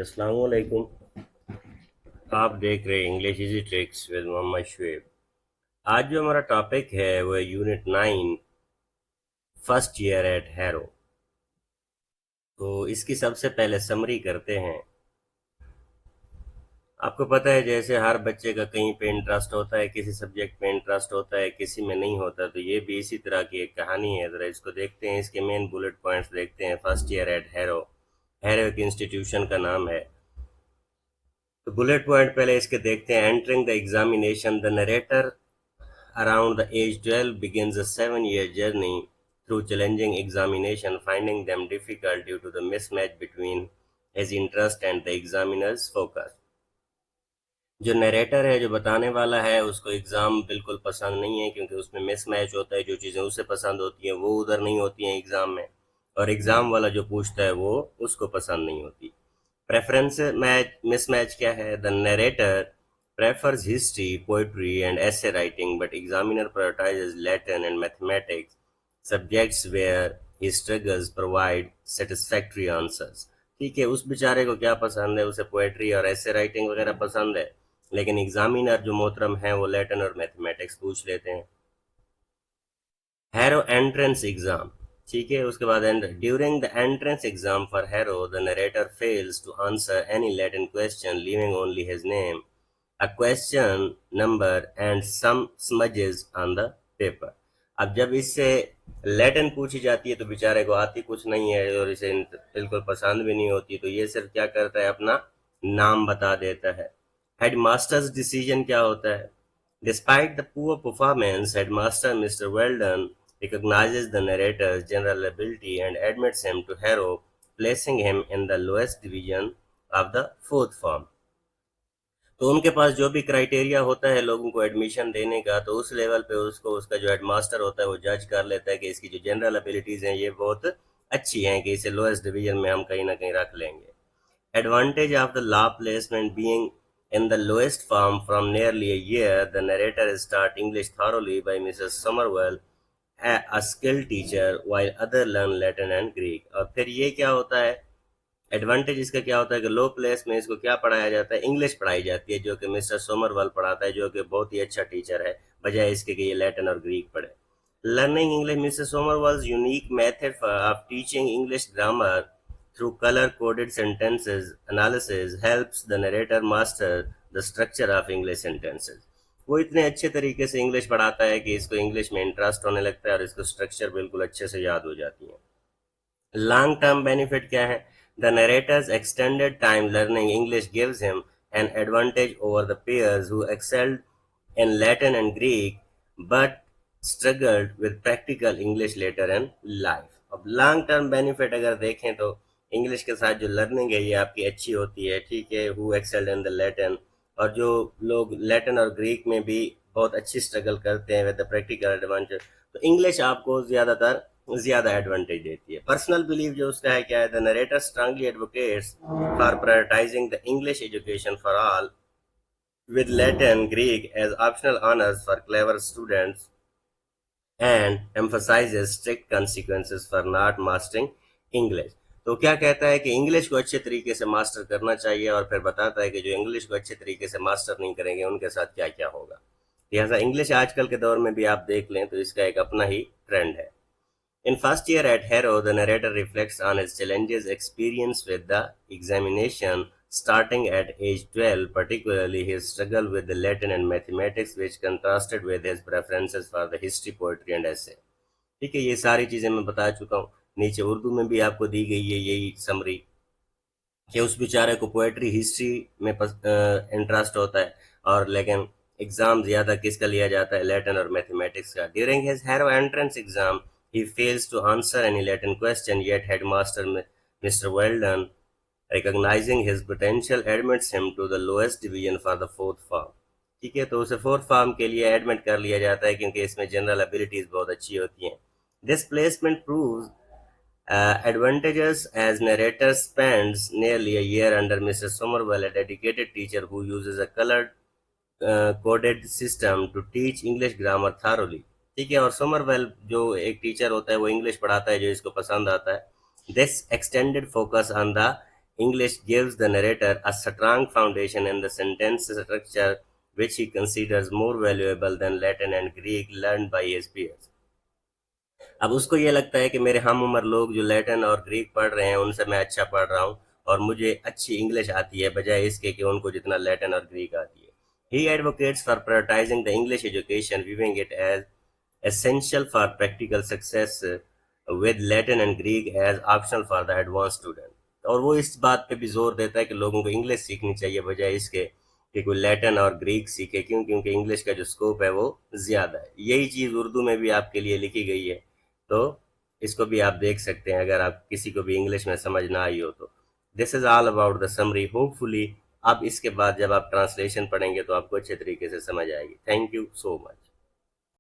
अस्सलाम वालेकुम। आप देख रहे हैं English easy tricks with Mohammad Shoaib. आज जो हमारा टॉपिक है वो है unit 9 first year at Harrow. तो इसकी सबसे पहले समरी करते हैं। आपको पता है जैसे हर बच्चे का कहीं पे इंटरेस्ट होता है, किसी सब्जेक्ट में इंटरेस्ट होता है, किसी में नहीं होता, तो ये भी इसी तरह की एक कहानी है। जरा इसको देखते हैं, इसके मेन बुलेट पॉइंट्स देखते हैं। First year at Harrow, Harrow एक इंस्टीट्यूशन का नाम है। तो बुलेट पॉइंट पहले इसके देखते हैं। Entering the examination, the narrator around the age 12 begins a 7-year journey through challenging examination, finding them difficult due to the mismatch between his interest and the examiner's focus. जो narrator है, जो बताने वाला है, उसको एग्जाम बिल्कुल पसंद नहीं है क्योंकि उसमें मिसमैच होता है। जो चीज़ें उसे पसंद होती हैं वो उधर नहीं होती हैं एग्जाम में, और एग्जाम वाला जो पूछता है वो उसको पसंद नहीं होती। प्रेफरेंस मैच मिसमैच क्या है? The narrator prefers history, poetry, and essay writing, but examiner prioritizes Latin and mathematics, subjects where he struggles provide satisfactory answers. ठीक है, उस बेचारे को क्या पसंद है? उसे पोएट्री और ऐसे राइटिंग वगैरह पसंद है, लेकिन एग्जामिनर जो मोहतरम है वो लैटिन और मैथमेटिक्स पूछ लेते हैं। हैरो एंट्रेंस एग्जाम, ठीक है। उसके बाद during the entrance exam for Harrow the narrator fails to answer any Latin question, leaving only his name, a question number and some smudges on the paper। अब जब इससे लैटिन पूछी जाती है तो बेचारे को आती कुछ नहीं है और इसे बिल्कुल पसंद भी नहीं होती, तो ये सिर्फ क्या करता है, अपना नाम बता देता है। हेडमास्टर्स डिसीजन क्या होता है? Despite the poor performance, headmaster mister Weldon recognizes the narrator's general ability and admits him to Harrow, placing him in the lowest division of the fourth form। तो उनके पास जो भी क्राइटेरिया होता है लोगों को एडमिशन देने का, तो उस लेवल पे उसको उसका जो हेडमास्टर होता है वो जज कर लेता है कि इसकी जो जनरल एबिलिटीज हैं ये बहुत अच्छी हैं, कि इसे लोएस्ट डिवीजन में हम कहीं ना कहीं रख लेंगे। Advantage of the law placement being in the lowest form from nearly a year, the narrator is taught English thoroughly by Mrs. Somerville, a skilled teacher, while other learn Latin and Greek। और फिर ये क्या होता है, advantage इसका क्या होता है कि लो प्लेस में इसको क्या पढ़ाया जाता है? इंग्लिश पढ़ाई जाती है, जो कि मिस्टर सोमरवाल पढ़ाता है, जो कि बहुत ही अच्छा टीचर है, बजाय इसके कि ये लैटिन और ग्रीक पढ़े। Learning English, mister Somervell's unique method of teaching English grammar through color coded sentences analysis helps the narrator master the structure of English sentences। वो इतने अच्छे तरीके से इंग्लिश पढ़ाता है कि इसको इंग्लिश में इंटरेस्ट होने लगता है और इसको स्ट्रक्चर बिल्कुल अच्छे से याद हो जाती है। लॉन्ग टर्म बेनिफिट क्या है? The narrator's extended time learning English gives him an advantage over the peers who excelled in Latin and Greek but struggled with practical English later and life. अब लॉन्ग टर्म बेनिफिट अगर देखें तो English के साथ जो learning है ये आपकी अच्छी होती है, ठीक है। Who excelled in the Latin, और जो लोग लैटिन और ग्रीक में भी बहुत अच्छी स्ट्रगल करते हैं विद द प्रैक्टिकल एडवांटेज, तो इंग्लिश आपको ज्यादा एडवांटेज देती है। पर्सनल बिलीव जो उसका है क्या है? The narrator strongly advocates for prioritising the English education for all with Latin, Greek as optional honors for clever students and emphasizes strict consequences for not mastering English। तो क्या कहता है कि इंग्लिश को अच्छे तरीके से मास्टर करना चाहिए, और फिर बताता है कि जो इंग्लिश को अच्छे तरीके से मास्टर नहीं करेंगे उनके साथ क्या क्या होगा। लिहाजा इंग्लिश आजकल के दौर में भी आप देख लें तो इसका एक अपना ही ट्रेंड है। In first year at Harrow, the narrator reflects on his challenges experienced with the examination starting at age 12, particularly his struggle with the Latin and mathematics, which contrasted with his preferences for the history, poetry and essay। ठीक है, ये सारी चीजें मैं बता चुका हूँ। नीचे उर्दू में भी आपको दी गई है यही समरी, कि उस बेचारे को पोएट्री हिस्ट्री में इंटरेस्ट होता है, और लेकिन एग्जाम ज्यादा किसका लिया जाता है? लैटिन और मैथमेटिक्स का। During his harrow entrance exam he fails to answer any Latin question, yet headmaster Mr. Weldon, recognizing his potential, admits him to the lowest division for the fourth form। ठीक है, तो उसे fourth form के लिए admit कर लिया जाता है क्योंकि इसमें जनरल एबिलिटीज बहुत अच्छी होती हैं। This placement proves advantages as narrator spends nearly a year under Mr. Somerville, a dedicated teacher who uses a colored coded system to teach English grammar thoroughly। ठीक है, और सोमरवेल जो एक टीचर होता है वो इंग्लिश पढ़ाता है जो इसको पसंद आता है। This extended focus on the English gives the narrator a strong foundation in the sentence structure which he considers more valuable than Latin and Greek learned by his peers. अब उसको ये लगता है कि मेरे हम उम्र लोग जो लैटिन और ग्रीक पढ़ रहे हैं उनसे मैं अच्छा पढ़ रहा हूँ और मुझे अच्छी इंग्लिश आती है बजाय इसके कि उनको जितना लैटिन और ग्रीक आती है. He advocates for prioritizing the English education, viewing it as essential for practical success, with Latin and Greek as optional for the advanced student. और वो इस बात पे भी जोर देता है कि लोगों को इंग्लिश सीखनी चाहिए बजाय इसके कि कोई लैटिन और ग्रीक सीखे. क्यों? क्योंकि इंग्लिश का जो स्कोप है वो ज्यादा है. यही चीज उर्दू में भी आपके लिए लिखी गई है, तो इसको भी आप देख सकते हैं अगर आप किसी को भी इंग्लिश में समझ ना आई हो तो. This is all about the summary. Hopefully अब इसके बाद जब आप ट्रांसलेशन पढ़ेंगे तो आपको अच्छे तरीके से समझ आएगी. Thank you so much.